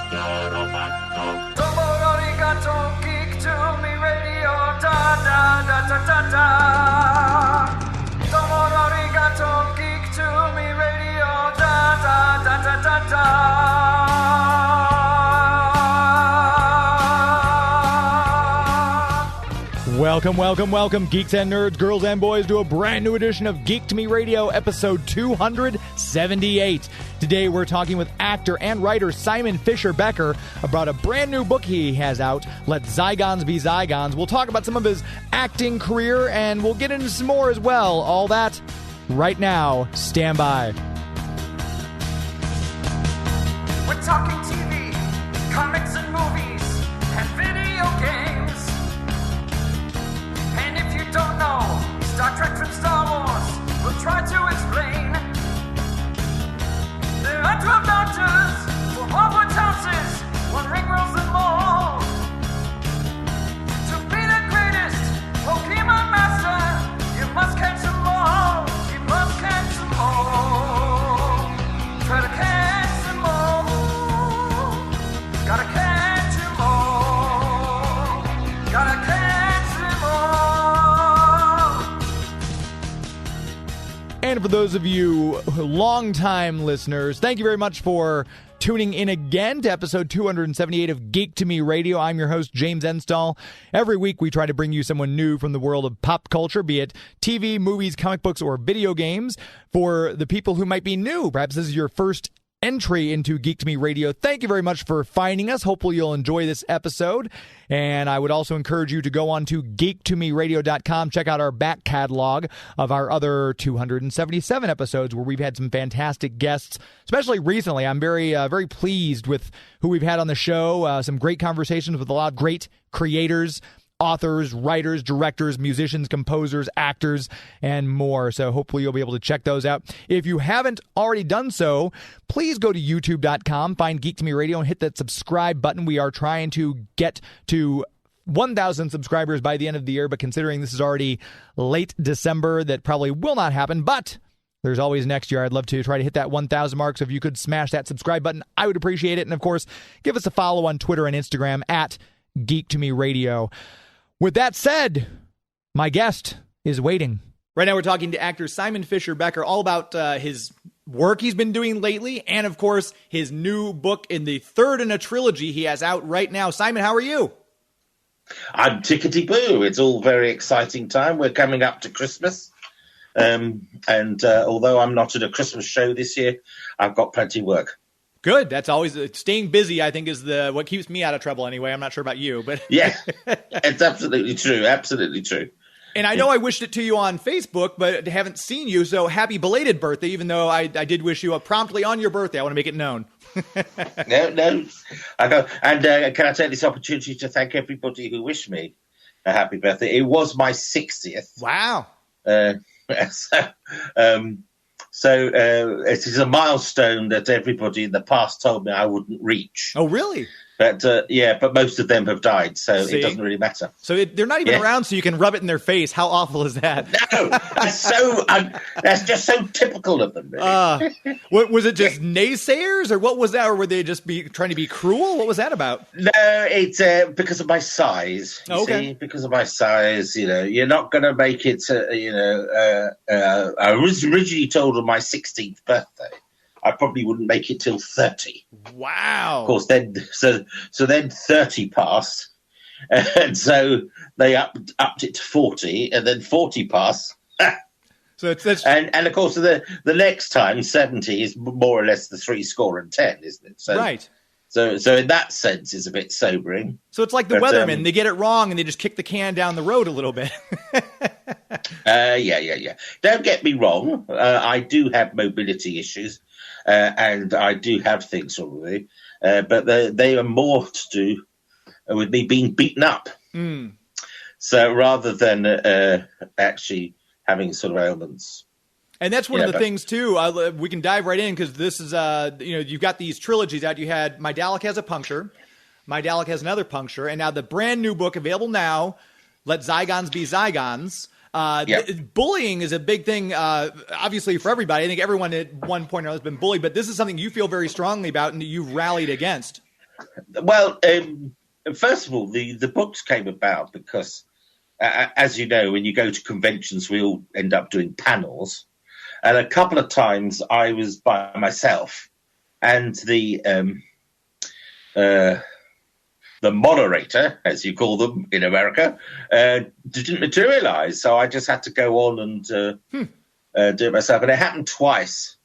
Geek to me radio, da da da da da da. Geek to me radio, da da da da da da. Welcome, geeks and nerds, girls and boys, to a brand new edition of Geek to Me Radio, episode 278. Today we're talking with actor and writer Simon Fisher-Becker about a brand new book he has out, Let Zygons Be Zygons. We'll talk about some of his acting career, and we'll get into some more as well. All that right now. Stand by. We're talking TV, comics and movies, and video games. And if you don't know Star Trek from Star Wars, we'll try to explain. There are 12 doctors for Hogwarts houses, one ring rules them all. To be the greatest Pokemon master, you must catch them all. You must catch them all. Try to catch them all. Gotta catch them all. Gotta catch them all. And for those of you longtime listeners, thank you very much for tuning in again to episode 278 of Geek to Me Radio. I'm your host, James Enstall. Every week we try to bring you someone new from the world of pop culture, be it TV, movies, comic books, or video games. For the people who might be new, perhaps this is your first entry into Geek to Me Radio, thank you very much for finding us. Hopefully you'll enjoy this episode. And I would also encourage you to go on to geektomeradio.com, check out our back catalog of our other 277 episodes where we've had some fantastic guests, especially recently. I'm very pleased with who we've had on the show. Some great conversations with a lot of great creators, authors, writers, directors, musicians, composers, actors, and more. So hopefully you'll be able to check those out. If you haven't already done so, please go to youtube.com, find Geek to Me Radio, and hit that subscribe button. We are trying to get to 1,000 subscribers by the end of the year, but considering this is already late December, that probably will not happen, but there's always next year. I'd love to try to hit that 1,000 mark, so if you could smash that subscribe button, I would appreciate it. And of course, give us a follow on Twitter and Instagram at Geek to Me Radio. With that said, my guest is waiting. Right now we're talking to actor Simon Fisher-Becker all about his work he's been doing lately and, of course, his new book in the third in a trilogy he has out right now. Simon, how are you? I'm tickety-boo. It's all very exciting time. We're coming up to Christmas. And although I'm not at a Christmas show this year, I've got plenty of work. Good. That's always staying busy, I think, is what keeps me out of trouble anyway. I'm not sure about you, but yeah, it's absolutely true. Absolutely true. And I know I wished it to you on Facebook, but haven't seen you. So happy belated birthday, even though I did wish you promptly on your birthday. I want to make it known. No. I go, and can I take this opportunity to thank everybody who wished me a happy birthday? It was my 60th. Wow. So it is a milestone that everybody in the past told me I wouldn't reach. Oh, really? But but most of them have died, so it doesn't really matter. So they're not even around, so you can rub it in their face. How awful is that? No, that's just so typical of them. Really. What was it? Just naysayers, or what was that? Or were they just trying to be cruel? What was that about? No, it's because of my size. See? Because of my size, you're not going to make it. I was originally told on my 16th birthday I probably wouldn't make it till 30. Wow. Of course, then 30 passed, and so they upped it to 40, and then 40 passed. So it's and of course the next time 70 is more or less the 10, isn't it? So, right. So in that sense, it's a bit sobering. So it's like the weathermen; they get it wrong and they just kick the can down the road a little bit. Yeah. Don't get me wrong. I do have mobility issues. And I do have things already, but they are more to do with me being beaten up. Mm. So rather than actually having sort of ailments. And that's one of the things, too. We can dive right in because this is, you've got these trilogies out. You had My Dalek Has a Puncture, My Dalek Has Another Puncture, and now the brand new book available now, Let Zygons Be Zygons. Bullying is a big thing, obviously, for everybody. I think everyone at one point or another has been bullied, but this is something you feel very strongly about and that you've rallied against. Well, first of all, the books came about because, as you know, when you go to conventions, we all end up doing panels. And a couple of times I was by myself, and the moderator, as you call them in America, didn't materialize. So I just had to go on and do it myself. And it happened twice.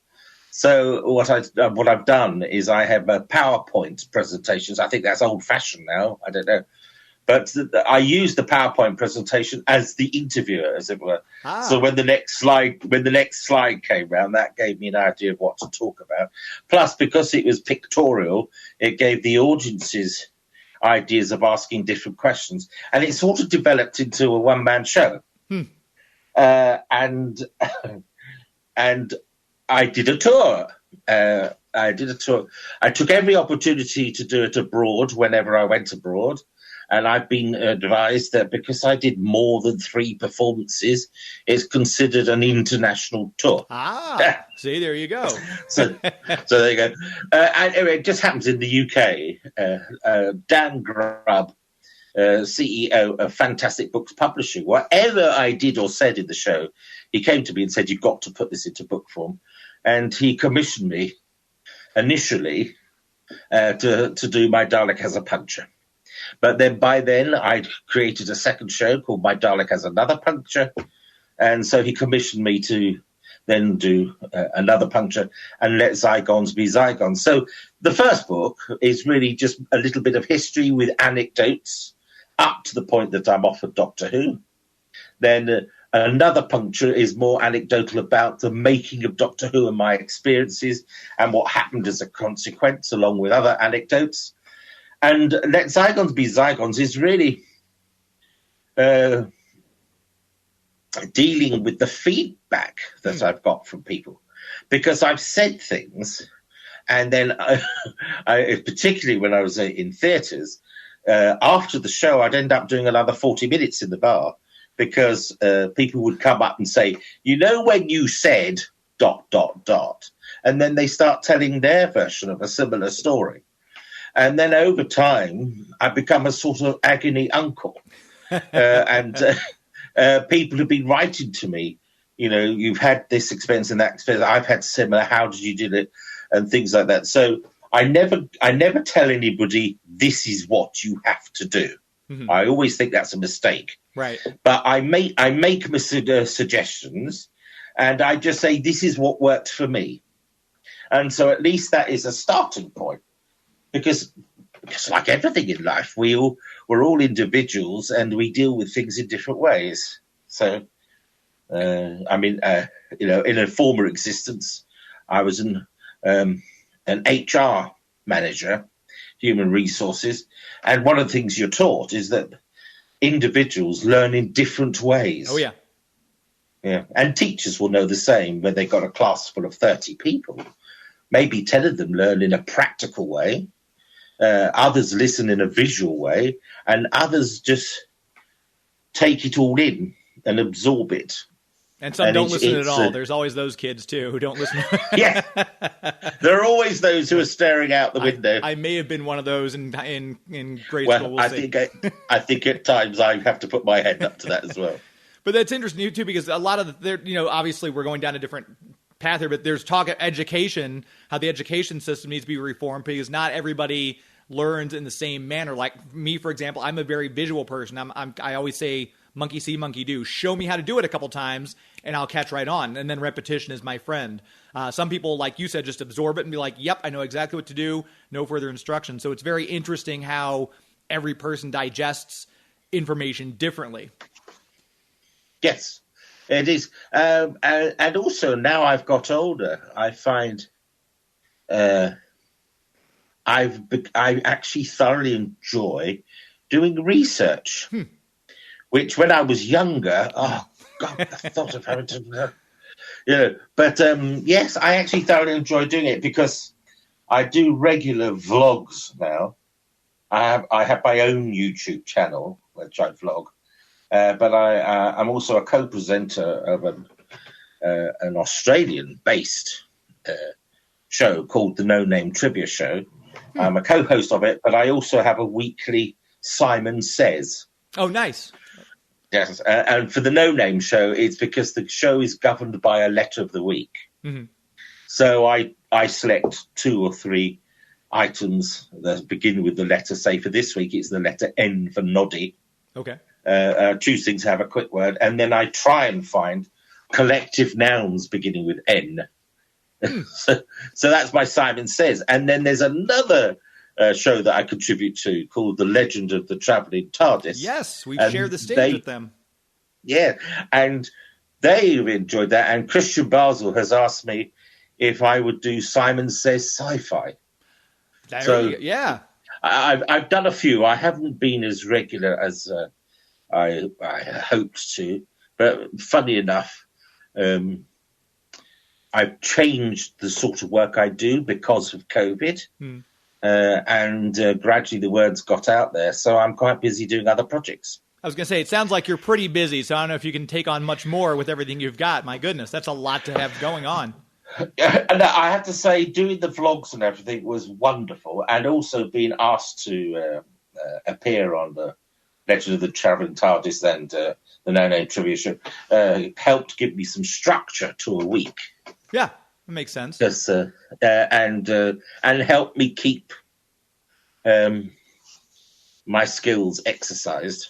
So what I've done is I have PowerPoint presentations. I think that's old-fashioned now. I don't know. But I used the PowerPoint presentation as the interviewer, as it were. So when the next slide came round, that gave me an idea of what to talk about. Plus, because it was pictorial, it gave the audiences ideas of asking different questions, and it sort of developed into a one-man show. And I did a tour. I took every opportunity to do it abroad whenever I went abroad. And I've been advised that because I did more than 3 performances, it's considered an international tour. See, there you go. so there you go. And it just happens in the UK. Dan Grubb, CEO of Fantastic Books Publishing, whatever I did or said in the show, he came to me and said, "You've got to put this into book form." And he commissioned me initially to do My Dalek Has a Puncture. But then by then, I'd created a second show called My Dalek Has Another Puncture. And so he commissioned me to then do another puncture and Let Zygons Be Zygons. So the first book is really just a little bit of history with anecdotes up to the point that I'm offered Doctor Who. Then another puncture is more anecdotal about the making of Doctor Who and my experiences and what happened as a consequence, along with other anecdotes. And Let Zygons Be Zygons is really dealing with the feedback that I've got from people, because I've said things, and then I particularly when I was in theatres, after the show, I'd end up doing another 40 minutes in the bar, because people would come up and say, "You know, when you said ... and then they start telling their version of a similar story. And then over time, I become a sort of agony uncle. And people have been writing to me, you know, "You've had this experience and that experience. I've had similar. How did you do it?" And things like that. So I never tell anybody, "This is what you have to do." Mm-hmm. I always think that's a mistake. Right. But I make suggestions, and I just say, "This is what worked for me." And so at least that is a starting point. Because like everything in life, we're all individuals and we deal with things in different ways. So, in a former existence, I was an HR manager, human resources. And one of the things you're taught is that individuals learn in different ways. Oh, yeah. Yeah. And teachers will know the same when they've got a class full of 30 people. Maybe 10 of them learn in a practical way. Others listen in a visual way, and others just take it all in and absorb it. And some don't listen at all. There's always those kids, too, who don't listen. Yeah. There are always those who are staring out the window. I may have been one of those in grade school. I think at times I have to put my head up to that as well. But that's interesting, too, because a lot of obviously we're going down a different path here, but there's talk of education, how the education system needs to be reformed, because not everybody learns in the same manner. Like me, for example, I'm a very visual person. I always say, monkey see, monkey do. Show me how to do it a couple times, and I'll catch right on. And then repetition is my friend. Some people, like you said, just absorb it and be like, "Yep, I know exactly what to do. No further instruction." So it's very interesting how every person digests information differently. Yes, it is. And also, now I've got older, I find I actually thoroughly enjoy doing research, which when I was younger, oh God, I thought of having to, But yes, I actually thoroughly enjoy doing it because I do regular vlogs now. I have my own YouTube channel, which I vlog, but I'm also a co-presenter of an Australian-based show called the No Name Trivia Show. I'm a co-host of it, but I also have a weekly Simon Says. Oh, nice. Yes, and for the No Name show, it's because the show is governed by a letter of the week. Mm-hmm. So I select 2 or 3 items that begin with the letter. Say for this week, it's the letter N for noddy. Okay. Choosing to have a quick word, and then I try and find collective nouns beginning with N. So that's my Simon Says. And then there's another show that I contribute to called The Legend of the Travelling TARDIS. Yes, we've shared the stage with them. Yeah, and they've enjoyed that. And Christian Basel has asked me if I would do Simon Says Sci-Fi. Yeah. I've done a few. I haven't been as regular as I hoped to. But funny enough, I've changed the sort of work I do because of COVID. And gradually the words got out there. So I'm quite busy doing other projects. I was going to say, it sounds like you're pretty busy, so I don't know if you can take on much more with everything you've got. My goodness, that's a lot to have going on. And I have to say, doing the vlogs and everything was wonderful. And also being asked to appear on the Legend of the Travelling TARDIS and the No Name Trivia Show helped give me some structure to a week. Yeah, that makes sense. Just, and help me keep my skills exercised,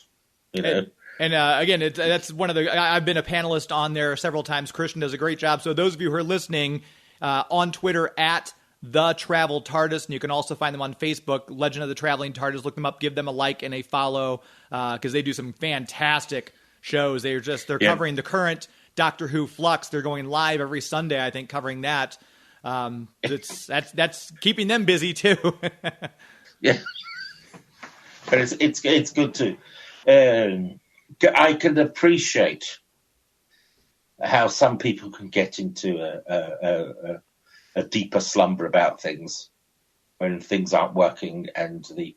you know. And again, that's one of the. I've been a panelist on there several times. Christian does a great job. So those of you who are listening on Twitter at The Travel TARDIS, and you can also find them on Facebook, Legend of the Traveling TARDIS. Look them up, give them a like and a follow because they do some fantastic shows. They're covering the current Doctor Who Flux. They're going live every Sunday, I think, covering that. That's keeping them busy too. Yeah, but it's good too. I can appreciate how some people can get into a deeper slumber about things when things aren't working, and the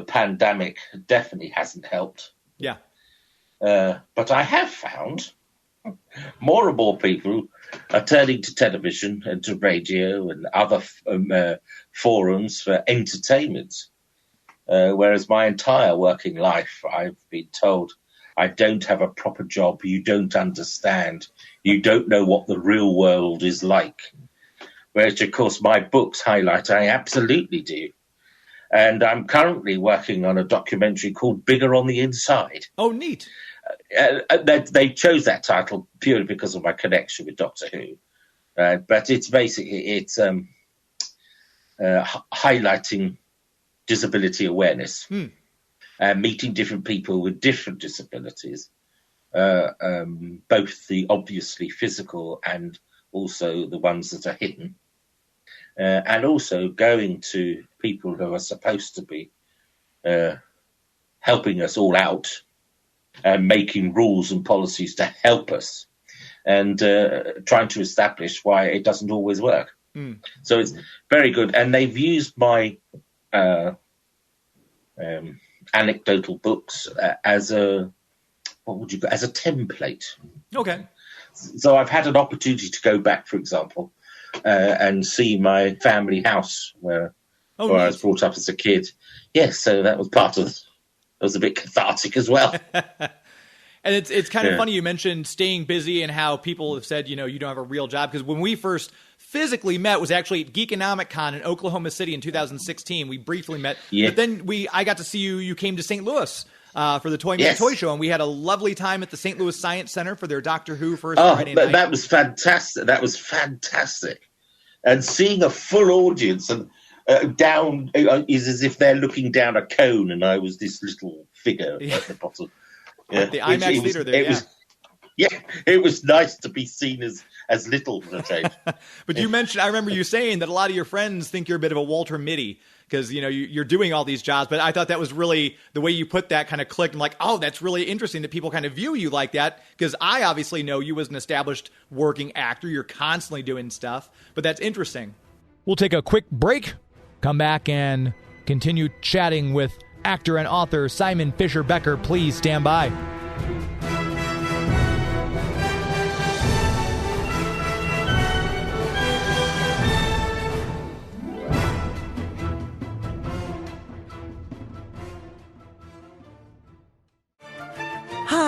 pandemic definitely hasn't helped. Yeah. But I have found more and more people are turning to television and to radio and other forums for entertainment. Whereas my entire working life, I've been told I don't have a proper job. You don't understand. You don't know what the real world is like. Whereas, of course, my books highlight I absolutely do. And I'm currently working on a documentary called Bigger on the Inside. Oh, neat. They chose that title purely because of my connection with Doctor Who. But it's basically, highlighting disability awareness, meeting different people with different disabilities, both the obviously physical and also the ones that are hidden, and also going to people who are supposed to be helping us all out and making rules and policies to help us, and trying to establish why it doesn't always work. So it's very good. And they've used my anecdotal books as a template. Okay. So I've had an opportunity to go back, for example, and see my family house where I was brought up as a kid. Yes, so that was part of. It was a bit cathartic as well. And it's kind of funny you mentioned staying busy and how people have said, you don't have a real job. Because when we first physically met was actually at Geekonomic Con in Oklahoma City in 2016. We briefly met. Yeah. But then I got to see you. You came to St. Louis for the Toy Man Toy Show. And we had a lovely time at the St. Louis Science Center for their Doctor Who first Friday night. That was fantastic. That was fantastic. And seeing a full audience and down is as if they're looking down a cone and I was this little figure at the bottom. Yeah. The IMAX theater there, it was nice to be seen as little for a change. But you mentioned, I remember you saying that a lot of your friends think you're a bit of a Walter Mitty because, you're doing all these jobs. But I thought that was really, the way you put that kind of clicked. I'm like, oh, that's really interesting that people kind of view you like that. Because I obviously know you as an established working actor. You're constantly doing stuff. But that's interesting. We'll take a quick break, come back and continue chatting with actor and author Simon Fisher-Becker. Please stand by.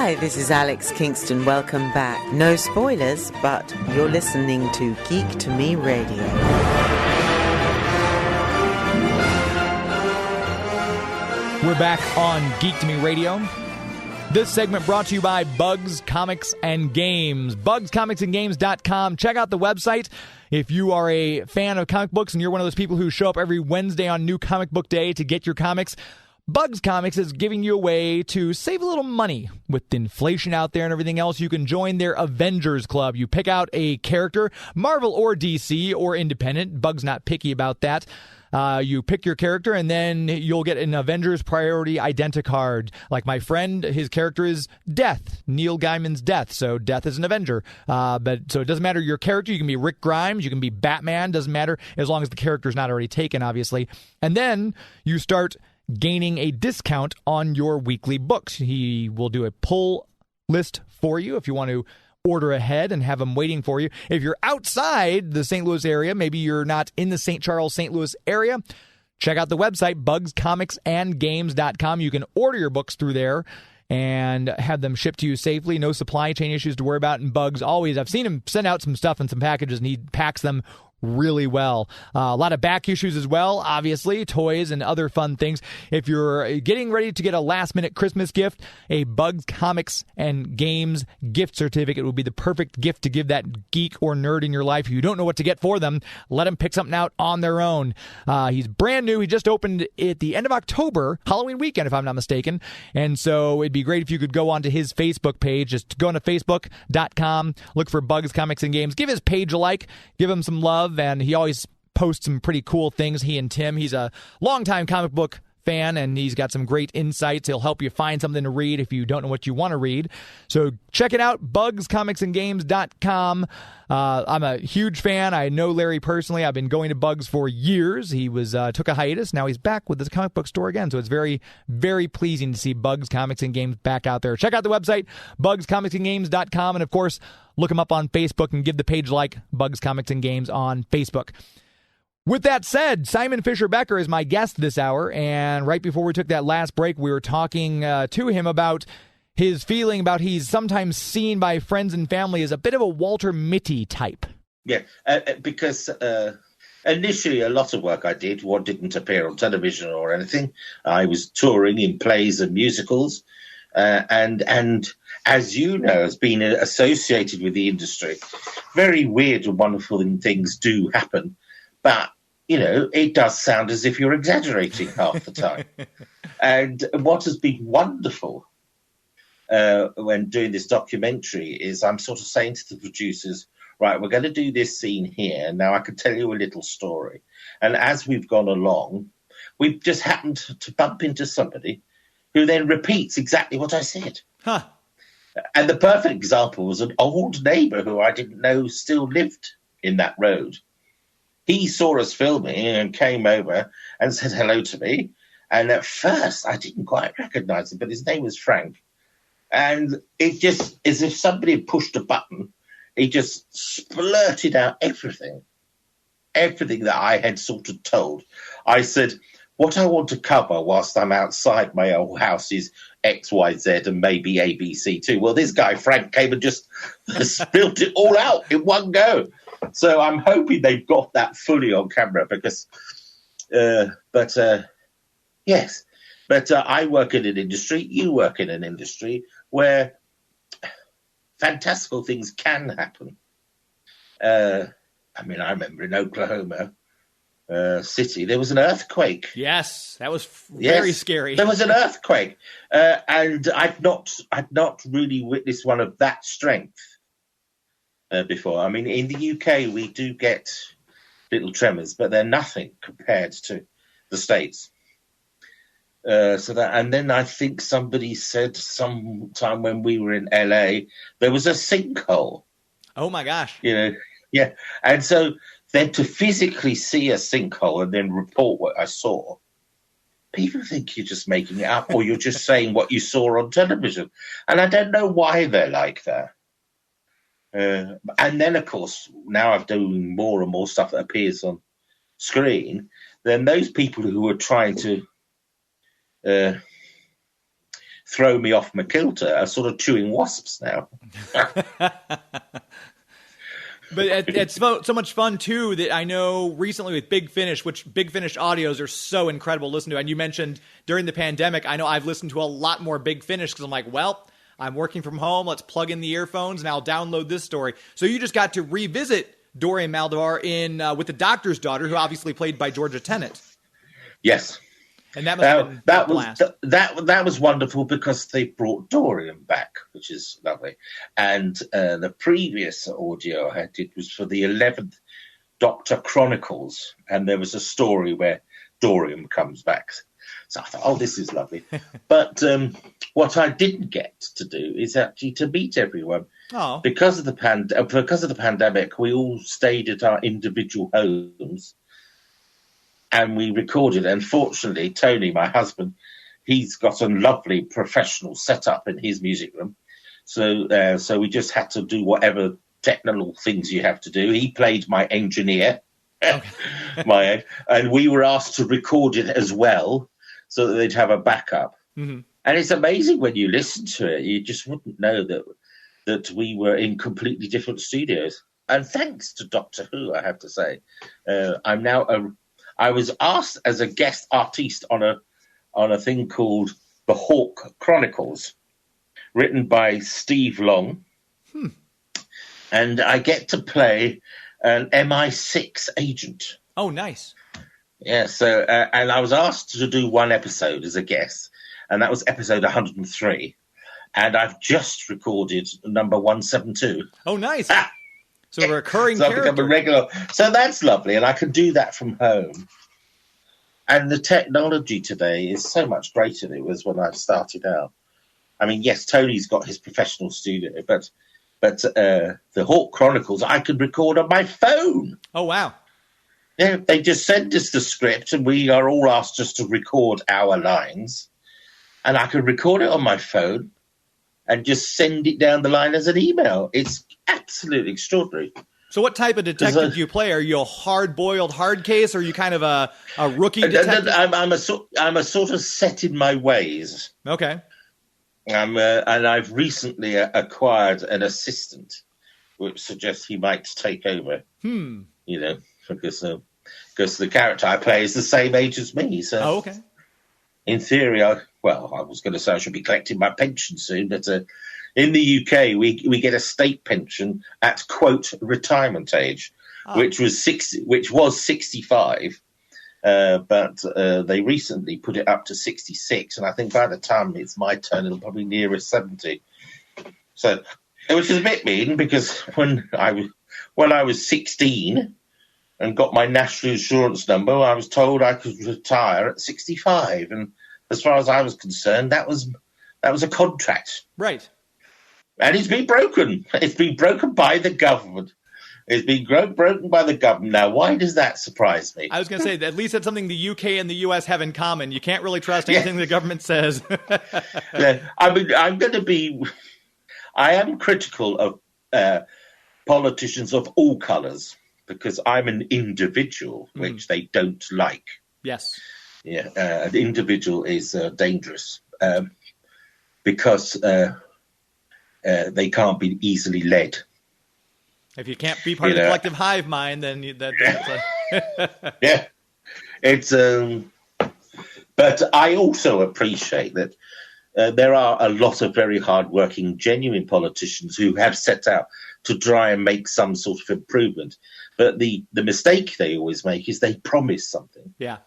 Hi, this is Alex Kingston. Welcome back. No spoilers, but you're listening to Geek to Me Radio. We're back on Geek to Me Radio. This segment brought to you by Bugs Comics and Games. BugsComicsandGames.com. Check out the website. If you are a fan of comic books and you're one of those people who show up every Wednesday on New Comic Book Day to get your comics, Bugs Comics is giving you a way to save a little money. With inflation out there and everything else, you can join their Avengers Club. You pick out a character, Marvel or DC or independent. Bugs not picky about that. You pick your character, and then you'll get an Avengers Priority Identicard. Like my friend, his character is Death, Neil Gaiman's Death, so Death is an Avenger. So it doesn't matter your character. You can be Rick Grimes, you can be Batman, doesn't matter, as long as the character's not already taken, obviously. And then you start gaining a discount on your weekly books. He will do a pull list for you if you want to order ahead and have them waiting for you. If you're outside the St. Louis area, maybe you're not in the St. Charles, St. Louis area, check out the website, bugscomicsandgames.com. You can order your books through there and have them shipped to you safely. No supply chain issues to worry about. And Bugs always, I've seen him send out some stuff in some packages, and he packs them really well. A lot of back issues as well, obviously, toys and other fun things. If you're getting ready to get a last-minute Christmas gift, a Bugs Comics and Games gift certificate would be the perfect gift to give that geek or nerd in your life. If you don't know what to get for them, let them pick something out on their own. He's brand new. He just opened at the end of October, Halloween weekend, if I'm not mistaken. And so it'd be great if you could go onto his Facebook page. Just go onto Facebook.com, look for Bugs Comics and Games. Give his page a like. Give him some love. And he always posts some pretty cool things, he and Tim. He's a longtime comic book fan, and he's got some great insights. He'll help you find something to read if you don't know what you want to read. So check it out, bugscomicsandgames.com. I'm a huge fan. I know Larry personally. I've been going to Bugs for years. He took a hiatus. Now he's back with his comic book store again. So it's very, very pleasing to see Bugs Comics and Games back out there. Check out the website, bugscomicsandgames.com. And, of course, look him up on Facebook and give the page like Bugs Comics and Games on Facebook. With that said, Simon Fisher-Becker is my guest this hour, and right before we took that last break, we were talking to him about his feeling about he's sometimes seen by friends and family as a bit of a Walter Mitty type. Yeah, because initially a lot of work I did didn't appear on television or anything. I was touring in plays and musicals, and as you know, has been associated with the industry. Very weird and wonderful things do happen, but you know, it does sound as if you're exaggerating half the time. And what has been wonderful when doing this documentary is I'm sort of saying to the producers, right, we're going to do this scene here. Now I can tell you a little story. And as we've gone along, we've just happened to bump into somebody who then repeats exactly what I said. Huh. And the perfect example was an old neighbour who I didn't know still lived in that road. He saw us filming and came over and said hello to me. And at first, I didn't quite recognise him, but his name was Frank. And it just, as if somebody had pushed a button, he just splurted out everything that I had sort of told. I said, what I want to cover whilst I'm outside my old house is X, Y, Z, and maybe ABC too. Well, this guy, Frank, came and just spilled it all out in one go. So I'm hoping they've got that fully on camera because, yes. But I work in an industry, you work in an industry where fantastical things can happen. I remember in Oklahoma City, there was an earthquake. Yes, that was very scary. There was an earthquake. And I'd not really witnessed one of that strength before. I mean, in the UK, we do get little tremors, but they're nothing compared to the States. And then I think somebody said sometime when we were in LA, there was a sinkhole. Oh my gosh. You know, yeah. And so then to physically see a sinkhole and then report what I saw, people think you're just making it up or you're just saying what you saw on television. And I don't know why they're like that. And then, of course, now I'm doing more and more stuff that appears on screen, then those people who are trying to throw me off my kilter are sort of chewing wasps now. But it's so much fun, too, that I know recently with Big Finish, which Big Finish audios are so incredible to listen to. And you mentioned during the pandemic, I know I've listened to a lot more Big Finish because I'm like, well, I'm working from home. Let's plug in the earphones and I'll download this story. So you just got to revisit Dorium Moldovar in with The Doctor's Daughter, who obviously played by Georgia Tennant. Yes. And that must have been a blast. That was wonderful because they brought Dorium back, which is lovely. And the previous audio I did was for the 11th Doctor Chronicles, and there was a story where Dorium comes back. So I thought, oh, this is lovely. But what I didn't get to do is actually to meet everyone. Oh. Because of the pandemic, we all stayed at our individual homes. And we recorded. And fortunately, Tony, my husband, he's got a lovely professional setup in his music room. So we just had to do whatever technical things you have to do. He played my engineer, and we were asked to record it as well so that they'd have a backup. Mm-hmm. And it's amazing when you listen to it, you just wouldn't know that we were in completely different studios. And thanks to Doctor Who, I have to say, I was asked as a guest artiste on a thing called the Hawk Chronicles, written by Steve Long. And I get to play an MI6 agent. Oh, nice. Yeah, so and I was asked to do one episode as a guest, and that was episode 103. And I've just recorded number 172. Oh, nice. So a recurring character. I've become a regular. So that's lovely, and I can do that from home. And the technology today is so much greater than it was when I started out. I mean, yes, Tony's got his professional studio, but the Hawk Chronicles I could record on my phone. Oh, wow. Yeah, they just send us the script, and we are all asked just to record our lines, and I can record it on my phone and just send it down the line as an email. It's absolutely extraordinary. So what type of detective do you play? Are you a hard-boiled hard case, or are you kind of a rookie detective? I'm a sort of set in my ways. Okay. And I've recently acquired an assistant, which suggests he might take over. You know, because the character I play is the same age as me. So, okay. In theory, I was going to say I should be collecting my pension soon, but in the UK, we get a state pension at quote retirement age, which was 65, but they recently put it up to 66, and I think by the time it's my turn, it'll probably nearer 70. So, which is a bit mean because when I was 16 and got my national insurance number, I was told I could retire at 65, and as far as I was concerned, that was a contract, right? And it's been broken. It's been broken by the government. It's been broken by the government. Now, why does that surprise me? I was going to say, at least that's something the UK and the US have in common. You can't really trust anything the government says. Yeah, I mean, I am critical of politicians of all colours because I'm an individual, which they don't like. Yes. Yeah, an individual is dangerous because they can't be easily led. If you can't be part of the collective hive mind, then yeah, it's. But I also appreciate that there are a lot of very hard-working, genuine politicians who have set out to try and make some sort of improvement. But the mistake they always make is they promise something. Yeah.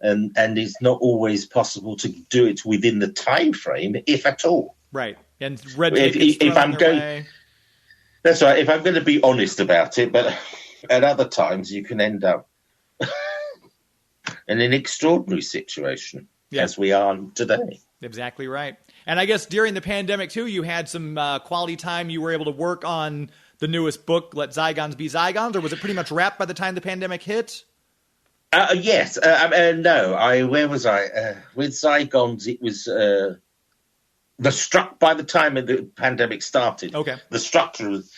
And it's not always possible to do it within the time frame, if at all. Right. And red tape if I'm going, that's right. If I'm going to be honest about it, but at other times you can end up in an extraordinary situation, as we are today. Exactly right. And I guess during the pandemic too, you had some quality time. You were able to work on the newest book, Let Zygons Be Zygons, or was it pretty much wrapped by the time the pandemic hit? Yes. No. Where was I? With Zygons, it was by the time the pandemic started. Okay. The structure of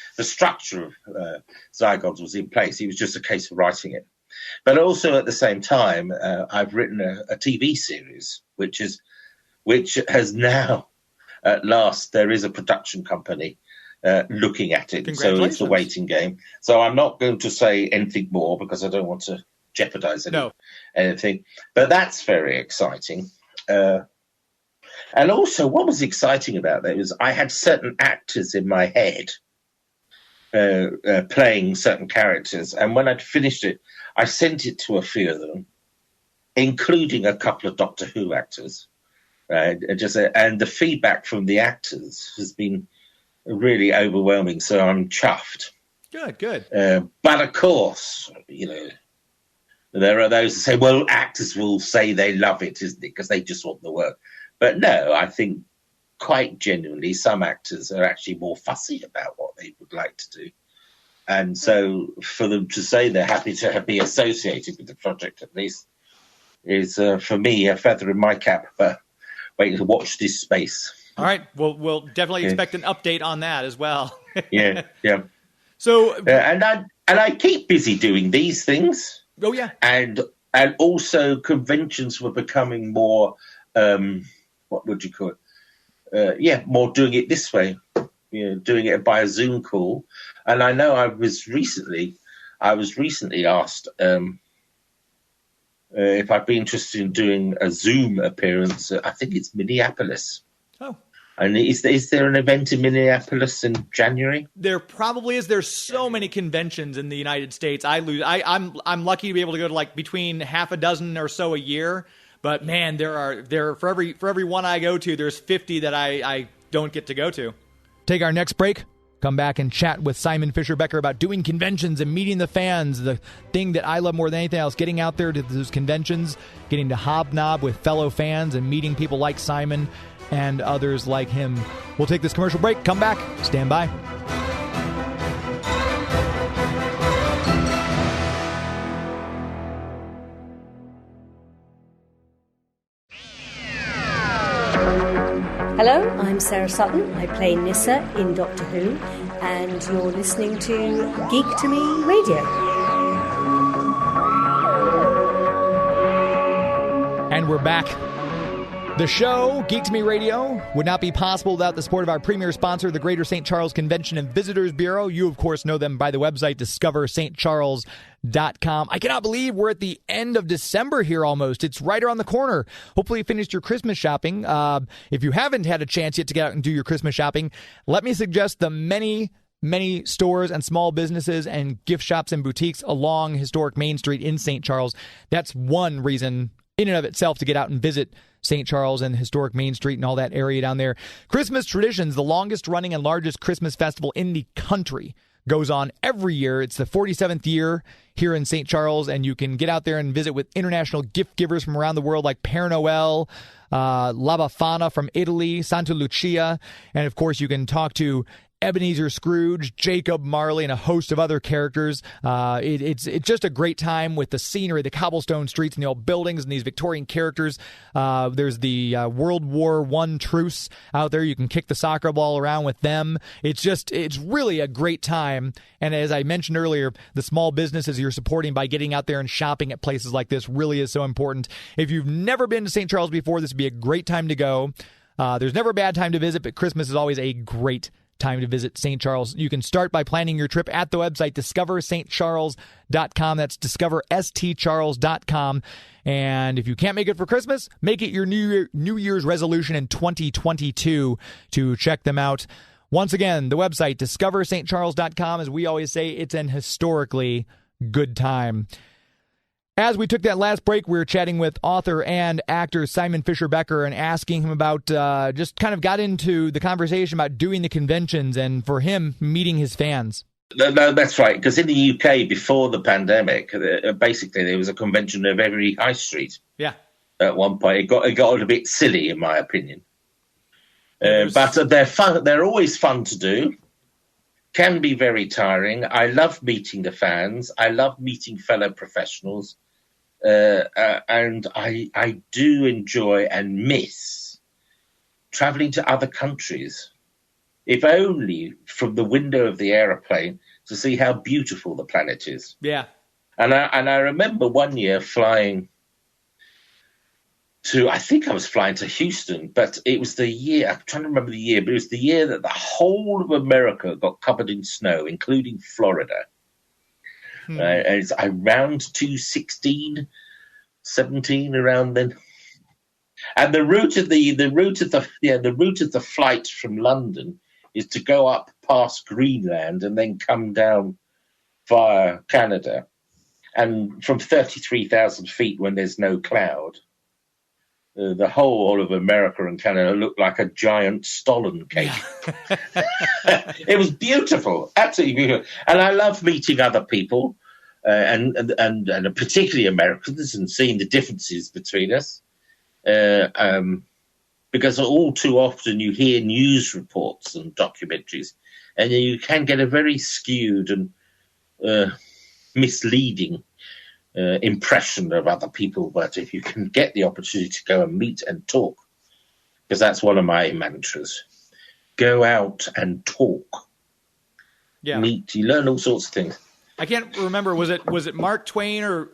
Zygons was in place. It was just a case of writing it. But also at the same time, I've written a TV series, which has now at last there is a production company looking at it. So it's a waiting game. So I'm not going to say anything more because I don't want to jeopardize anything. But that's very exciting. And also what was exciting about that was I had certain actors in my head playing certain characters. And when I'd finished it, I sent it to a few of them, including a couple of Doctor Who actors. And the feedback from the actors has been really overwhelming. So I'm chuffed. Good. But of course, there are those who say, well, actors will say they love it, isn't it? Because they just want the work. But no, I think quite genuinely, some actors are actually more fussy about what they would like to do. And so for them to say they're happy to be associated with the project, at least, is, for me, a feather in my cap. But waiting to watch this space. All right. Well, we'll definitely expect an update on that as well. Yeah. So, and I keep busy doing these things. Oh, yeah. And also conventions were becoming more, what would you call it? More doing it this way, doing it by a Zoom call. And I know I was recently asked if I'd be interested in doing a Zoom appearance. I think it's Minneapolis. Oh. And is there an event in Minneapolis in January? There probably is. There's so many conventions in the United States. I'm lucky to be able to go to like between half a dozen or so a year. But man, there are for every one I go to, there's 50 that I don't get to go to. Take our next break. Come back and chat with Simon Fisher-Becker about doing conventions and meeting the fans. The thing that I love more than anything else, getting out there to those conventions, getting to hobnob with fellow fans and meeting people like Simon and others like him. We'll take this commercial break. Come back. Stand by. Hello, I'm Sarah Sutton. I play Nyssa in Doctor Who, and you're listening to Geek to Me Radio. And we're back. The show, Geek to Me Radio, would not be possible without the support of our premier sponsor, the Greater St. Charles Convention and Visitors Bureau. You, of course, know them by the website discoverstcharles.com. I cannot believe we're at the end of December here almost. It's right around the corner. Hopefully you finished your Christmas shopping. If you haven't had a chance yet to get out and do your Christmas shopping, let me suggest the many stores and small businesses and gift shops and boutiques along historic Main Street in St. Charles. That's one reason in and of itself to get out and visit St. Charles and historic Main Street and all that area down there. Christmas Traditions, the longest running and largest Christmas festival in the country, goes on every year. It's the 47th year here in St. Charles, and you can get out there and visit with international gift givers from around the world like Père Noël, La Befana from Italy, Santa Lucia, and of course you can talk to Ebenezer Scrooge, Jacob Marley, and a host of other characters. It's just a great time with the scenery, the cobblestone streets, and the old buildings, and these Victorian characters. There's the World War I truce out there. You can kick the soccer ball around with them. It's really a great time. And as I mentioned earlier, the small businesses you're supporting by getting out there and shopping at places like this really is so important. If you've never been to St. Charles before, this would be a great time to go. There's never a bad time to visit, but Christmas is always a great time to visit St. Charles. You can start by planning your trip at the website discoverstcharles.com. That's discoverstcharles.com. And if you can't make it for Christmas, make it your New Year's resolution in 2022 to check them out. Once again, the website discoverstcharles.com. As we always say, it's an historically good time. As we took that last break, we were chatting with author and actor Simon Fisher-Becker and asking him about, just kind of got into the conversation about doing the conventions and for him, meeting his fans. No, that's right. Because in the UK, before the pandemic, basically there was a convention of every high street. Yeah. At one point, it got a bit silly, in my opinion. But they're fun. They're always fun to do. Can be very tiring. I love meeting the fans. I love meeting fellow professionals. And I do enjoy and miss traveling to other countries, if only from the window of the aeroplane to see how beautiful the planet is. Yeah. And I remember one year flying I think I was flying to Houston, but it was the year, I'm trying to remember the year, but it was the year that the whole of America got covered in snow, including Florida. It's around 2016, 17, around then. And the route of the flight from London is to go up past Greenland and then come down via Canada. And from 33,000 feet when there's no cloud, the whole of America and Canada looked like a giant stollen cake. Yeah. It was beautiful, absolutely beautiful. And I love meeting other people, and particularly Americans, and seeing the differences between us. Because all too often you hear news reports and documentaries, and you can get a very skewed and misleading impression of other people. But if you can get the opportunity to go and meet and talk, because that's one of my mantras, go out and talk. Yeah. Meet, you learn all sorts of things. I can't remember, was it Mark Twain, or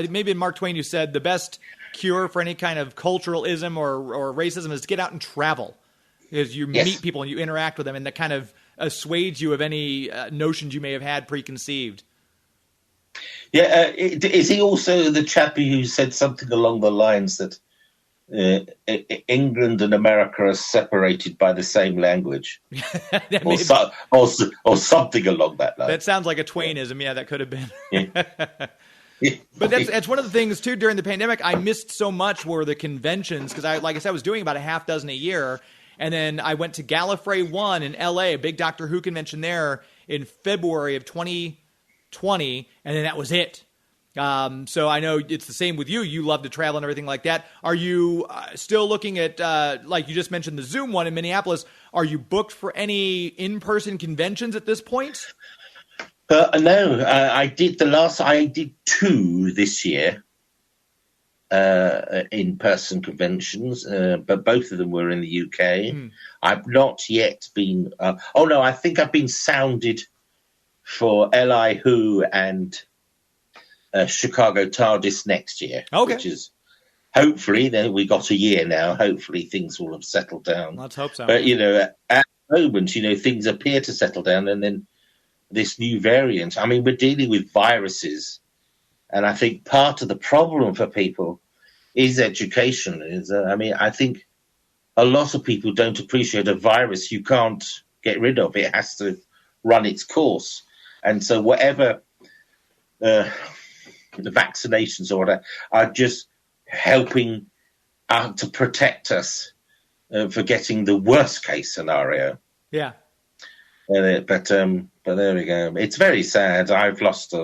maybe Mark Twain who said the best cure for any kind of culturalism or racism is to get out and travel, because you meet people and you interact with them, and that kind of assuades you of any notions you may have had preconceived. Yeah, is he also the chappie who said something along the lines that England and America are separated by the same language, or something along that line? That sounds like a Twainism. Yeah, that could have been. Yeah. But that's one of the things too. During the pandemic, I missed so much were the conventions, because like I said, I was doing about a half dozen a year, and then I went to Gallifrey 1 in L.A., a big Doctor Who convention there in February of 2020, and then that was it. So I know it's the same with you. You love to travel and everything like that. Are you still looking at, like you just mentioned, the Zoom one in Minneapolis? Are you booked for any in-person conventions at this point? No, I did two this year, in-person conventions, but both of them were in the UK. I've not yet been, I think I've been sounded for Li Who and Chicago TARDIS next year, which is hopefully, then we got a year now, hopefully things will have settled down. Let's hope so. But, at the moment, things appear to settle down, and then this new variant. I mean, we're dealing with viruses, and I think part of the problem for people is education. I think a lot of people don't appreciate a virus you can't get rid of. It has to run its course. And so whatever the vaccinations or whatever are just helping to protect us for getting the worst case scenario. Yeah. But there we go. It's very sad. I've lost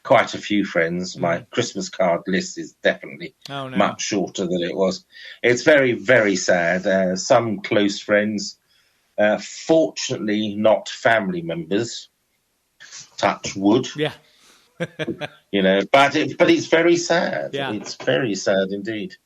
quite a few friends. My Christmas card list is definitely much shorter than it was. It's very, very sad. Some close friends, fortunately not family members. Touch wood. Yeah. But it's very sad. Yeah. It's very sad indeed.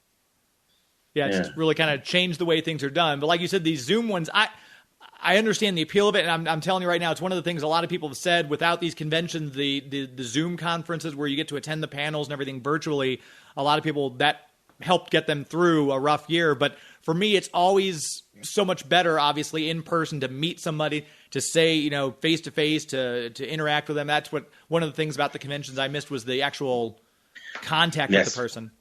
Yeah, it's just really kind of changed the way things are done. But like you said, these Zoom ones, I understand the appeal of it, and I'm telling you right now, it's one of the things a lot of people have said. Without these conventions, the Zoom conferences where you get to attend the panels and everything virtually, a lot of people, that helped get them through a rough year. But for me, it's always so much better, obviously, in person, to meet somebody, to say, face to face, to interact with them. That's what one of the things about the conventions I missed was the actual contact with the person.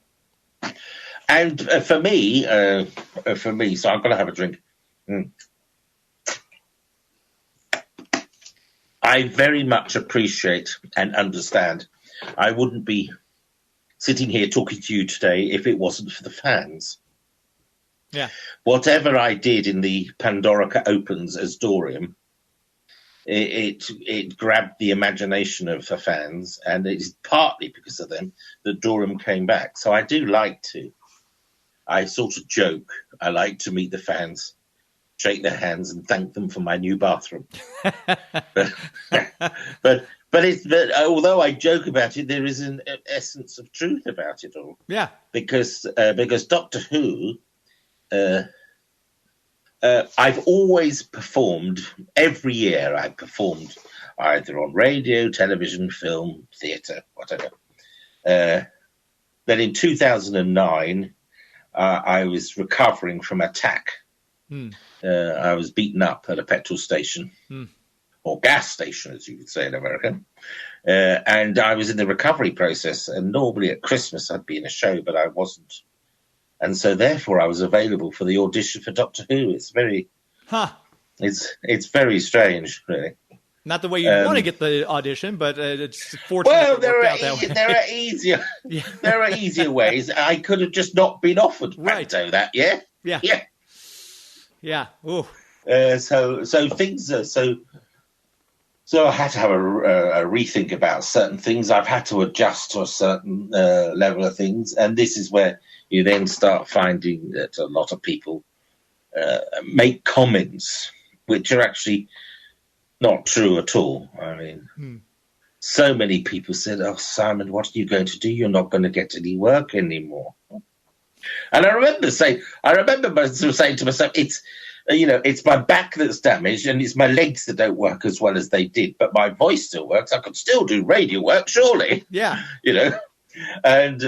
And for me, so I'm going to have a drink. I very much appreciate and understand. I wouldn't be sitting here talking to you today if it wasn't for the fans. Yeah. Whatever I did in the Pandorica Opens as Dorium, it grabbed the imagination of the fans, and it's partly because of them that Dorium came back. So I do I sort of joke, I like to meet the fans, shake their hands and thank them for my new bathroom. but although I joke about it, there is an essence of truth about it all. Yeah. Because Doctor Who, I've always performed, every year I've performed either on radio, television, film, theatre, whatever. Then in 2009, I was recovering from attack. I was beaten up at a petrol station, or gas station, as you would say in America. And I was in the recovery process. And normally at Christmas I'd be in a show, but I wasn't. And so therefore I was available for the audition for Doctor Who. It's very, it's very strange, really. Not the way you want to get the audition, but it's fortunate. Well, there are easier, there are easier ways. I could have just not been offered. Right. I know that. Yeah. Ooh. So things are so I had to have a rethink about certain things. I've had to adjust to a certain level of things, and this is where you then start finding that a lot of people make comments which are actually not true at all. I mean, so many people said, "Oh, Simon, what are you going to do? You're not going to get any work anymore." And I remember saying to myself, it's my back that's damaged and it's my legs that don't work as well as they did, but my voice still works. I could still do radio work, surely. Yeah. And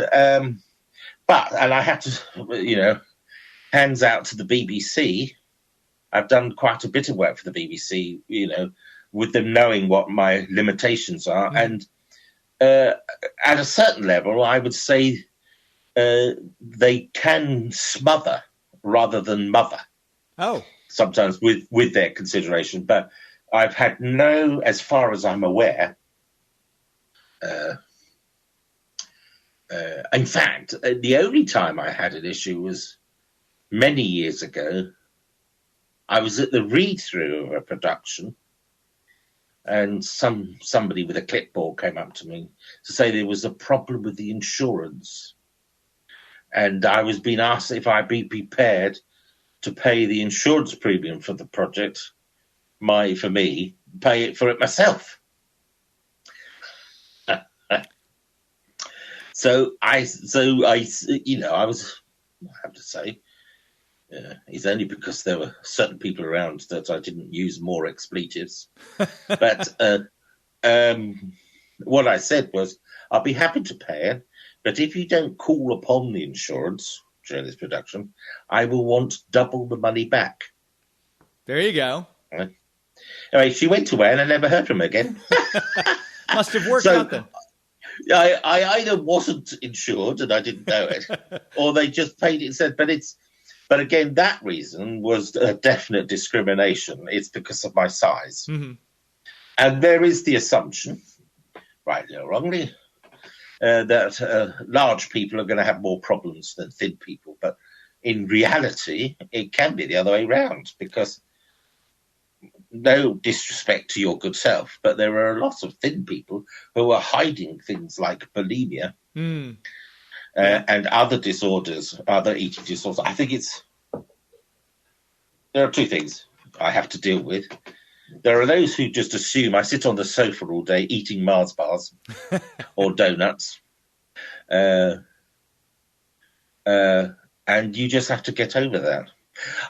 I had to, hands out to the BBC. I've done quite a bit of work for the BBC, with them knowing what my limitations are. And at a certain level, I would say they can smother rather than mother. Oh. Sometimes with their consideration. But I've had no, as far as I'm aware, in fact, the only time I had an issue was many years ago. I was at the read-through of a production, and somebody with a clipboard came up to me to say there was a problem with the insurance. And I was being asked if I'd be prepared to pay the insurance premium for the project, pay it for it myself. So I have to say, it's only because there were certain people around that I didn't use more expletives. But what I said was, I'll be happy to pay it, but if you don't call upon the insurance during this production, I will want double the money back. There you go. Anyway, she went away and I never heard from her again. Must have worked out then. I either wasn't insured and I didn't know it, or they just paid it instead. But again, that reason was a definite discrimination. It's because of my size. Mm-hmm. And there is the assumption, rightly or wrongly, that large people are going to have more problems than thin people. But in reality, it can be the other way around, because no disrespect to your good self, but there are lots of thin people who are hiding things like bulimia and other disorders, other eating disorders. I think there are two things I have to deal with. There are those who just assume I sit on the sofa all day eating Mars bars or donuts. And you just have to get over that.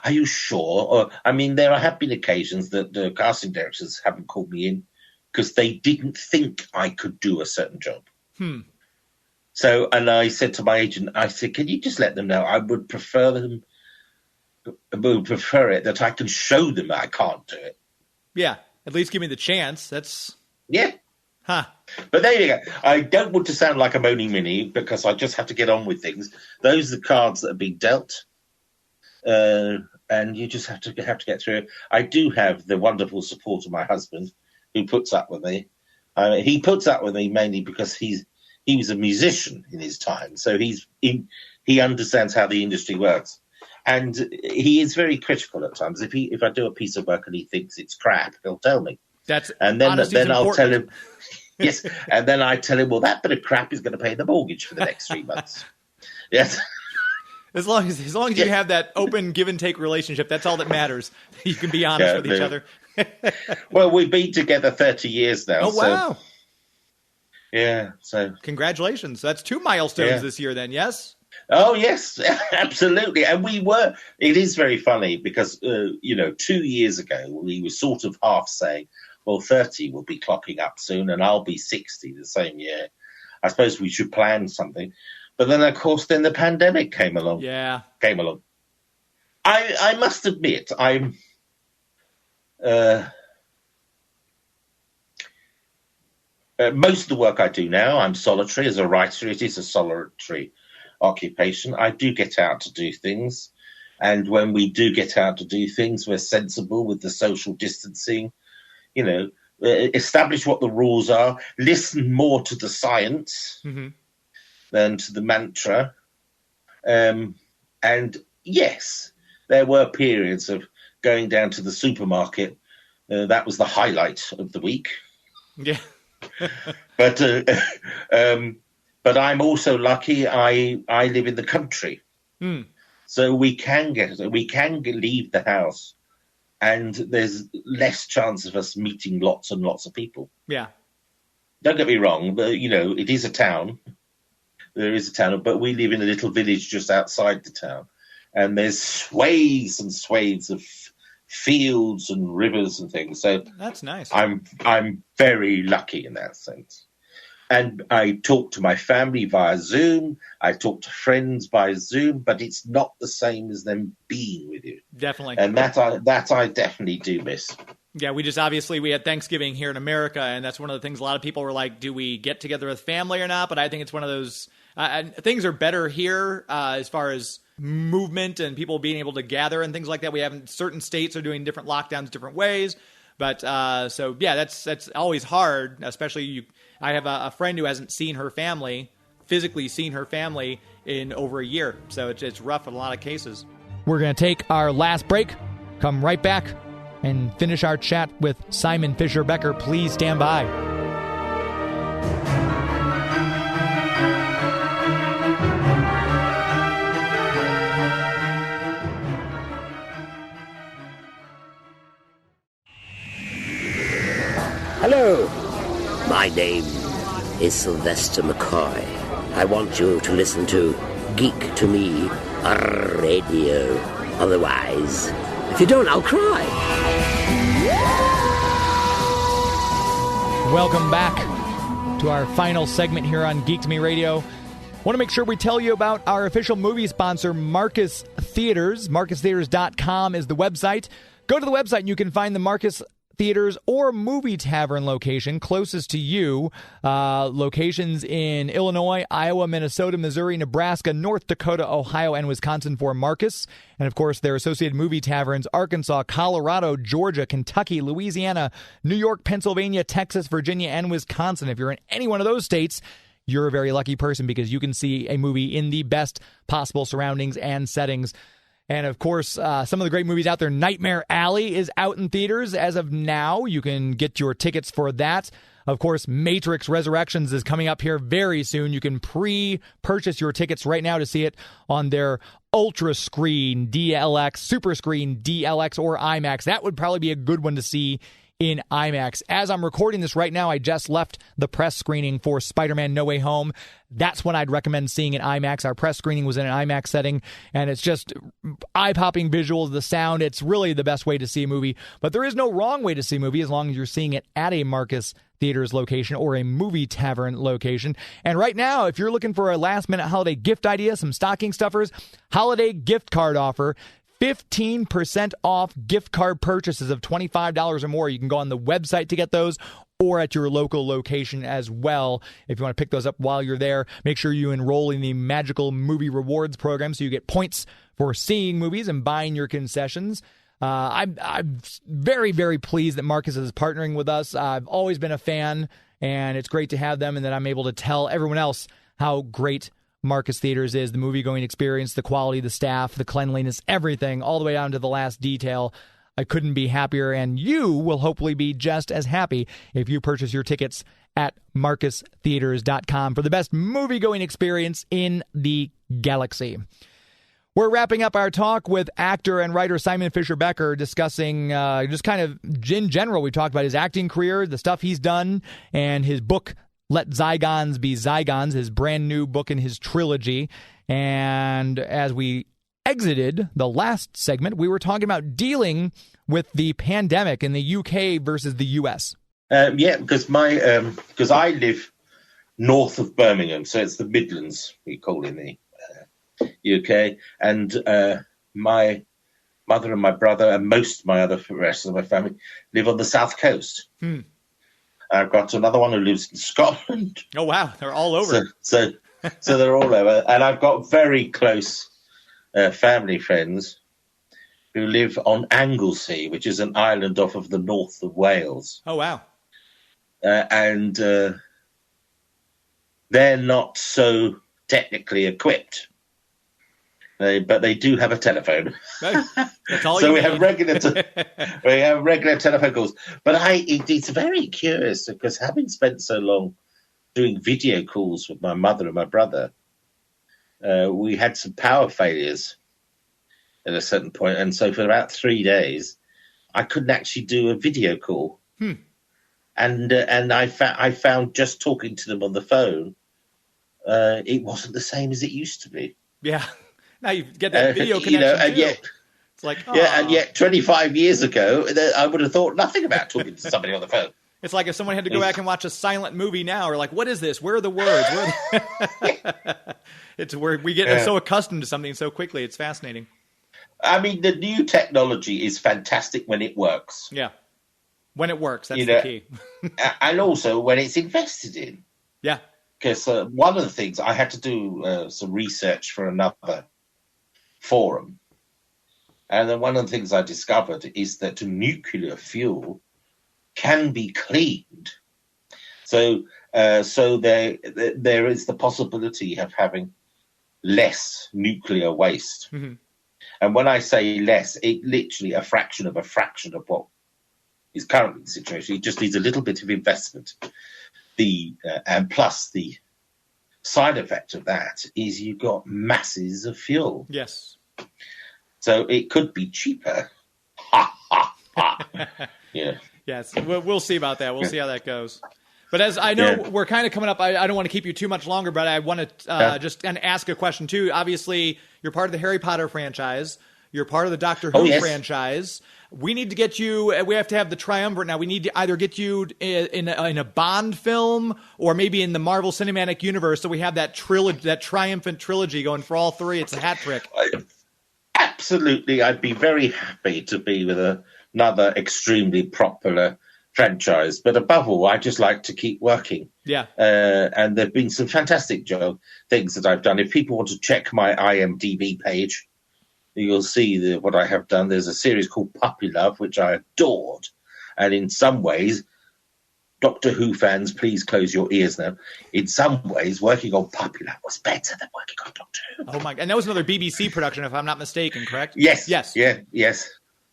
Are you sure? There have been occasions that the casting directors haven't called me in because they didn't think I could do a certain job. So, and I said to my agent, can you just let them know I would prefer it that I can show them that I can't do it. Yeah, at least give me the chance. Yeah. Huh. But there you go. I don't want to sound like a moaning Minnie because I just have to get on with things. Those are the cards that are being dealt. And you just have to get through it. I do have the wonderful support of my husband, who puts up with me. He puts up with me mainly because he was a musician in his time, so he understands how the industry works, and he is very critical at times. If I do a piece of work and he thinks it's crap, he'll tell me. Then I'll tell him. Yes, and then I tell him, well, that bit of crap is going to pay the mortgage for the next 3 months. Yes. As long as you have that open give and take relationship, that's all that matters. You can be honest with each other. Well, we've been together 30 years now. Oh, wow. So, yeah. So congratulations. That's 2 milestones this year then, yes? Oh, yes, absolutely. And it is very funny because, 2 years ago, we were sort of half saying, well, 30 will be clocking up soon and I'll be 60 the same year. I suppose we should plan something. But then, of course, the pandemic came along. Yeah. I must admit, I'm... most of the work I do now, I'm solitary. As a writer, it is a solitary occupation. I do get out to do things. And when we do get out to do things, we're sensible with the social distancing, establish what the rules are, listen more to the science than to the mantra. And yes, there were periods of going down to the supermarket. That was the highlight of the week. Yeah. But I'm also lucky. I live in the country, so we can leave the house, and there's less chance of us meeting lots and lots of people. Yeah. Don't get me wrong, but it is a town. There is a town, but we live in a little village just outside the town, and there's swathes and swathes of fields and rivers and things. So that's nice. I'm very lucky in that sense. And I talk to my family via Zoom. I talk to friends by Zoom, but it's not the same as them being with you. Definitely. And that I definitely do miss. Yeah, we had Thanksgiving here in America, and that's one of the things a lot of people were like, do we get together with family or not? But I think it's one of those things are better here as far as movement and people being able to gather and things like that. We have certain states are doing different lockdowns different ways. But so, yeah, that's always hard, especially I have a friend who hasn't physically seen her family in over a year. So it's rough in a lot of cases. We're going to take our last break, come right back, and finish our chat with Simon Fisher-Becker. Please stand by. Hello, my name is Sylvester McCoy. I want you to listen to Geek to Me Radio. Otherwise, if you don't, I'll cry. Welcome back to our final segment here on Geek to Me Radio. Want to make sure we tell you about our official movie sponsor, Marcus Theaters. MarcusTheaters.com is the website. Go to the website and you can find the Marcus Theaters or Movie Tavern location closest to you. Locations in Illinois, Iowa, Minnesota, Missouri, Nebraska, North Dakota, Ohio, and Wisconsin for Marcus. And, of course, their associated movie taverns, Arkansas, Colorado, Georgia, Kentucky, Louisiana, New York, Pennsylvania, Texas, Virginia, and Wisconsin. If you're in any one of those states, you're a very lucky person because you can see a movie in the best possible surroundings and settings. And, of course, some of the great movies out there. Nightmare Alley is out in theaters as of now. You can get your tickets for that. Of course, Matrix Resurrections is coming up here very soon. You can pre-purchase your tickets right now to see it on their Ultra Screen, DLX, Super Screen, DLX, or IMAX. That would probably be a good one to see in IMAX. As I'm recording this right now, I just left the press screening for Spider-Man No Way Home. That's when I'd recommend seeing in IMAX. Our press screening was in an IMAX setting, and it's just eye-popping visuals, the sound. It's really the best way to see a movie. But there is no wrong way to see a movie as long as you're seeing it at a Marcus Theaters location or a Movie Tavern location. And right now, if you're looking for a last-minute holiday gift idea, some stocking stuffers, holiday gift card offer, 15% off gift card purchases of $25 or more. You can go on the website to get those or at your local location as well. If you want to pick those up while you're there, make sure you enroll in the Magical Movie Rewards program so you get points for seeing movies and buying your concessions. I'm very, very pleased that Marcus is partnering with us. I've always been a fan, and it's great to have them and that I'm able to tell everyone else how great Marcus Theaters is, the movie-going experience, the quality, the staff, the cleanliness, everything, all the way down to the last detail. I couldn't be happier, and you will hopefully be just as happy if you purchase your tickets at MarcusTheaters.com for the best movie-going experience in the galaxy. We're wrapping up our talk with actor and writer Simon Fisher-Becker, discussing just kind of in general. We talked about his acting career, the stuff he's done, and his book, Let Zygons Be Zygons, his brand new book in his trilogy. And as we exited the last segment, we were talking about dealing with the pandemic in the UK versus the US. Yeah, because I live north of Birmingham. So it's the Midlands, we call in the UK. And my mother and my brother and most of the rest of my family live on the south coast. I've got another one who lives in Scotland. Oh, wow. They're all over. So they're all over. And I've got very close family friends who live on Anglesey, which is an island off of the north of Wales. Oh, wow. And they're not so technically equipped. But they do have a telephone. That's all so you we need. have regular telephone calls. But it's very curious because having spent so long doing video calls with my mother and my brother, we had some power failures at a certain point, and so for about 3 days, I couldn't actually do a video call. And I found just talking to them on the phone, it wasn't the same as it used to be. Yeah. Now you get that video connection and too. yet, it's like, and yet 25 years ago, I would have thought nothing about talking to somebody on the phone. It's like if someone had to go back and watch a silent movie now, or like, what is this? Where are the words? It's where we get so accustomed to something so quickly. It's fascinating. I mean, the new technology is fantastic when it works. Yeah. When it works, that's the key. And also when it's invested in. Yeah. Because one of the things, I had to do some research for another forum. And then one of the things I discovered is that nuclear fuel can be cleaned. So there is the possibility of having less nuclear waste. Mm-hmm. And when I say less, it literally a fraction of what is currently the situation. It just needs a little bit of investment. And plus the side effect of that is you've got masses of fuel. Yes. So it could be cheaper. Ha, ha, ha. Yeah. Yes. We'll see about that. We'll see how that goes. But as I know, we're kind of coming up. I don't want to keep you too much longer, but I want to just kind of ask a question too. Obviously, you're part of the Harry Potter franchise. You're part of the Doctor Who franchise. We need to get you. We have to have the triumvirate now. We need to either get you in a Bond film or maybe in the Marvel Cinematic Universe. So we have that trilogy, that triumphant trilogy going for all three. It's a hat trick. Absolutely, I'd be very happy to be with another extremely popular franchise. But above all, I just like to keep working. Yeah. And there've been some fantastic things that I've done. If people want to check my IMDb page, you'll see what I have done. There's a series called Puppy Love, which I adored. And in some ways, Doctor Who fans, please close your ears now. In some ways, working on Puppy Love was better than working on Doctor Who. Oh, my God. And that was another BBC production, if I'm not mistaken, correct? Yes. Yes. Yes.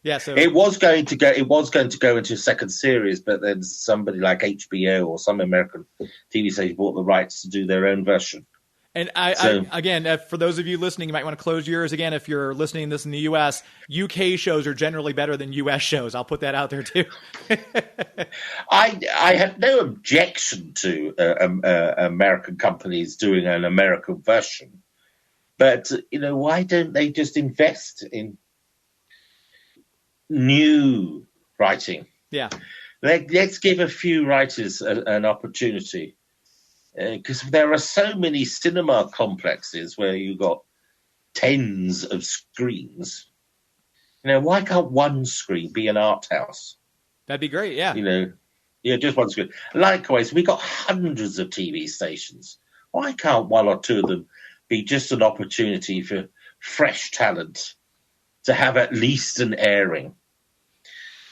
Yeah, so it was going to go into a second series, but then somebody like HBO or some American TV station bought the rights to do their own version. And I again, for those of you listening, you might want to close your ears again. If you're listening to this in the U.S., UK shows are generally better than U.S. shows. I'll put that out there too. I have no objection to American companies doing an American version, but why don't they just invest in new writing? Yeah, let's give a few writers an opportunity. Because there are so many cinema complexes where you've got tens of screens. Why can't one screen be an art house? That'd be great, yeah. Just one screen. Likewise, we got hundreds of TV stations. Why can't one or two of them be just an opportunity for fresh talent to have at least an airing?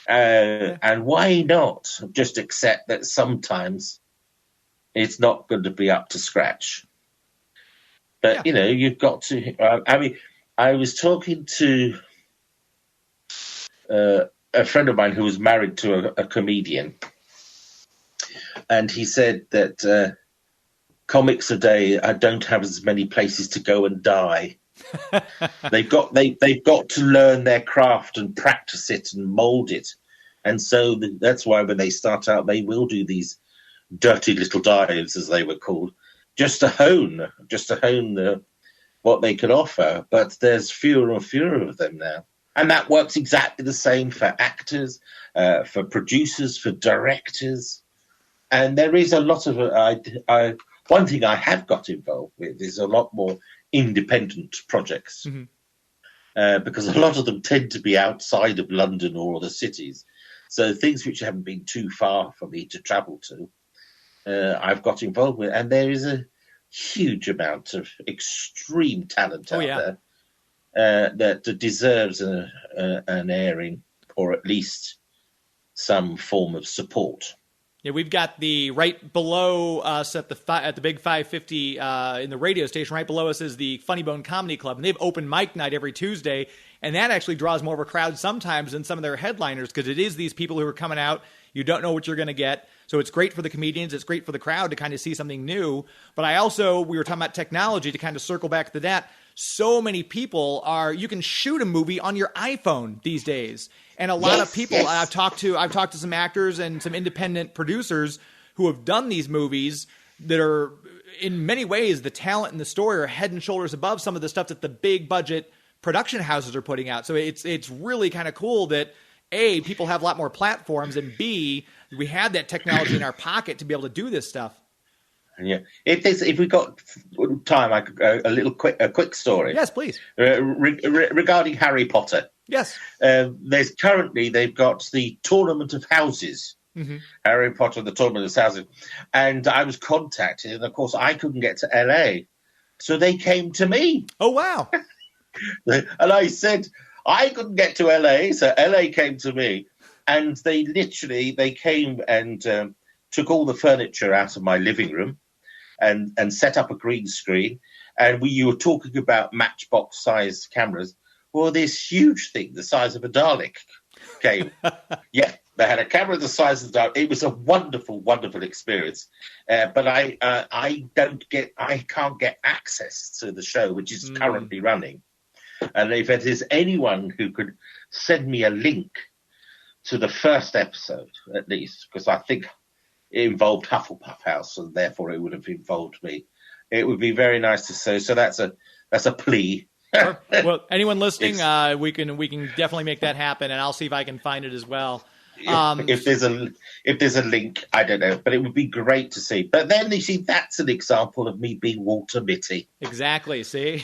And why not just accept that sometimes it's not going to be up to scratch. But, you've got to... I was talking to a friend of mine who was married to a comedian, and he said that comics today don't have as many places to go and die. They've got to learn their craft and practice it and mold it. And so that's why when they start out, they will do these dirty little dives, as they were called, just to hone what they could offer. But there's fewer and fewer of them now. And that works exactly the same for actors, for producers, for directors. And there is a lot of the One thing I have got involved with is a lot more independent projects, because a lot of them tend to be outside of London or other cities. So things which haven't been too far for me to travel to, I've got involved with. And there is a huge amount of extreme talent out there that deserves an airing, or at least some form of support. Yeah, we've got the right below us at the Big 550 in the radio station. Right below us is the Funny Bone Comedy Club, and they have open mic night every Tuesday, and that actually draws more of a crowd sometimes than some of their headliners, because it is these people who are coming out. You don't know what you're going to get, so it's great for the comedians. It's great for the crowd to kind of see something new. But we were talking about technology to kind of circle back to that. So many people you can shoot a movie on your iPhone these days. And a lot of people I've talked to some actors and some independent producers who have done these movies that are, in many ways, the talent and the story are head and shoulders above some of the stuff that the big budget production houses are putting out. So it's really kind of cool that A, people have a lot more platforms, and B, we have that technology in our pocket to be able to do this stuff. Yeah, if we got time, I could a quick story. Yes, please. Regarding Harry Potter. Yes. They've got the Tournament of Houses. Harry Potter and the Tournament of Houses, and I was contacted, and of course I couldn't get to LA, so they came to me. Oh wow! And I said I couldn't get to LA, so LA came to me, and they came and took all the furniture out of my living room and set up a green screen. And you were talking about matchbox-sized cameras. Well, this huge thing, the size of a Dalek, came. Yeah, they had a camera the size of the Dalek. It was a wonderful, wonderful experience. But I can't get access to the show, which is currently running. And if there's anyone who could send me a link to the first episode, at least, because I think it involved Hufflepuff House, and therefore it would have involved me. It would be very nice to see. So that's a plea. Sure. Well, anyone listening, we can definitely make that happen, and I'll see if I can find it as well. If there's a link, I don't know, but it would be great to see. But then you see, that's an example of me being Walter Mitty. Exactly. See?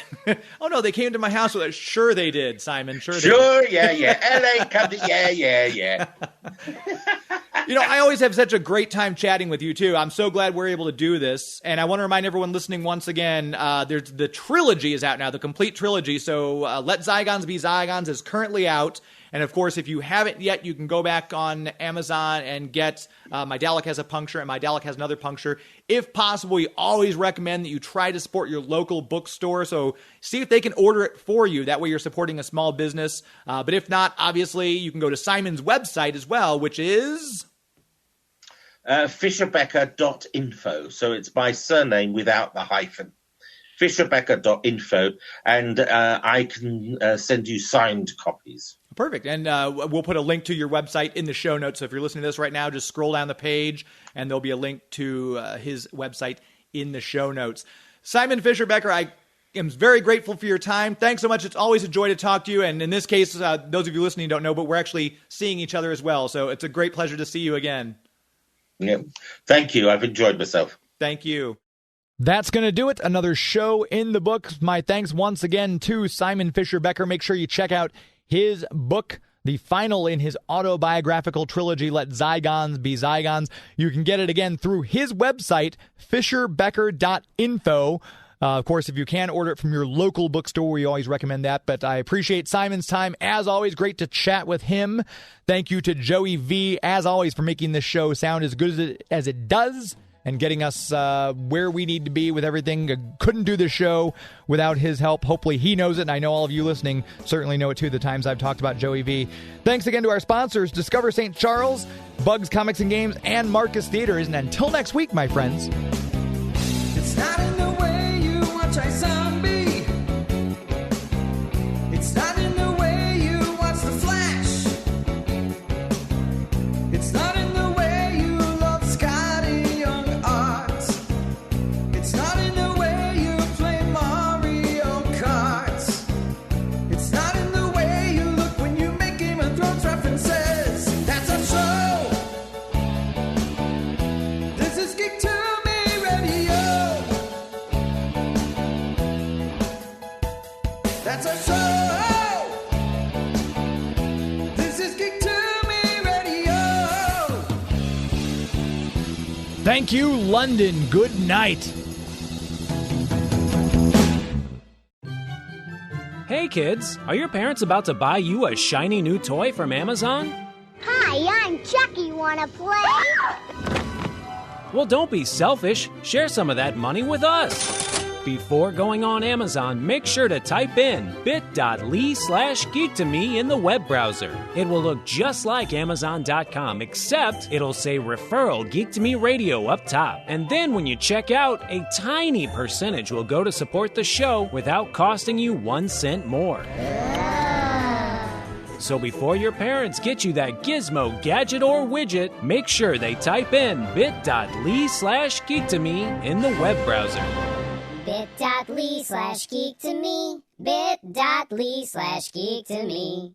Oh no, they came to my house with it. Sure, they did, Simon. Sure. Yeah. LA come to yeah. You know, I always have such a great time chatting with you, too. I'm so glad we're able to do this. And I want to remind everyone listening once again, there's the trilogy is out now, the complete trilogy. So Let Zygons Be Zygons is currently out. And, of course, if you haven't yet, you can go back on Amazon and get My Dalek Has a Puncture and My Dalek Has Another Puncture. If possible, we always recommend that you try to support your local bookstore. So see if they can order it for you. That way you're supporting a small business. But if not, obviously, you can go to Simon's website as well, which is... Fisher-Becker.info. So it's my surname without the hyphen. Fisher-Becker.info. And I can send you signed copies. Perfect. And we'll put a link to your website in the show notes. So if you're listening to this right now, just scroll down the page and there'll be a link to his website in the show notes. Simon Fisher-Becker, I am very grateful for your time. Thanks so much. It's always a joy to talk to you. And in this case, those of you listening don't know, but we're actually seeing each other as well. So it's a great pleasure to see you again. Yeah. Thank you. I've enjoyed myself. Thank you. That's going to do it. Another show in the books. My thanks once again to Simon Fisher-Becker. Make sure you check out his book, the final in his autobiographical trilogy, Let Zygons Be Zygons. You can get it again through his website, fisherbecker.info. Of course, if you can, order it from your local bookstore. We always recommend that. But I appreciate Simon's time. As always, great to chat with him. Thank you to Joey V, as always, for making this show sound as good as it does and getting us where we need to be with everything. Couldn't do the show without his help. Hopefully he knows it, and I know all of you listening certainly know it too, the times I've talked about Joey V. Thanks again to our sponsors, Discover St. Charles, Bugs Comics and Games, and Marcus Theaters. And until next week, my friends. It's not in the way you watch iZombie. It's not in the way you watch The Flash. It's not in the way you love Scotty Young Art. It's not in the way you play Mario Kart. It's not in the way you look when you make Game of Thrones references. That's our show. This is Geek to Me Radio. That's our show. This is Geek to Me Radio. Thank you, London. Good night. Hey kids, are your parents about to buy you a shiny new toy from Amazon? Hi, I'm Chucky. Wanna play? Well, don't be selfish. Share some of that money with us. Before going on Amazon, make sure to type in bit.ly/geek2me in the web browser. It will look just like Amazon.com, except it'll say referral Geek to Me Radio up top. And then when you check out, a tiny percentage will go to support the show without costing you 1 cent more. So before your parents get you that gizmo, gadget, or widget, make sure they type in bit.ly/geek2me in the web browser. bit.ly/geek2me. bit.ly/geek2me.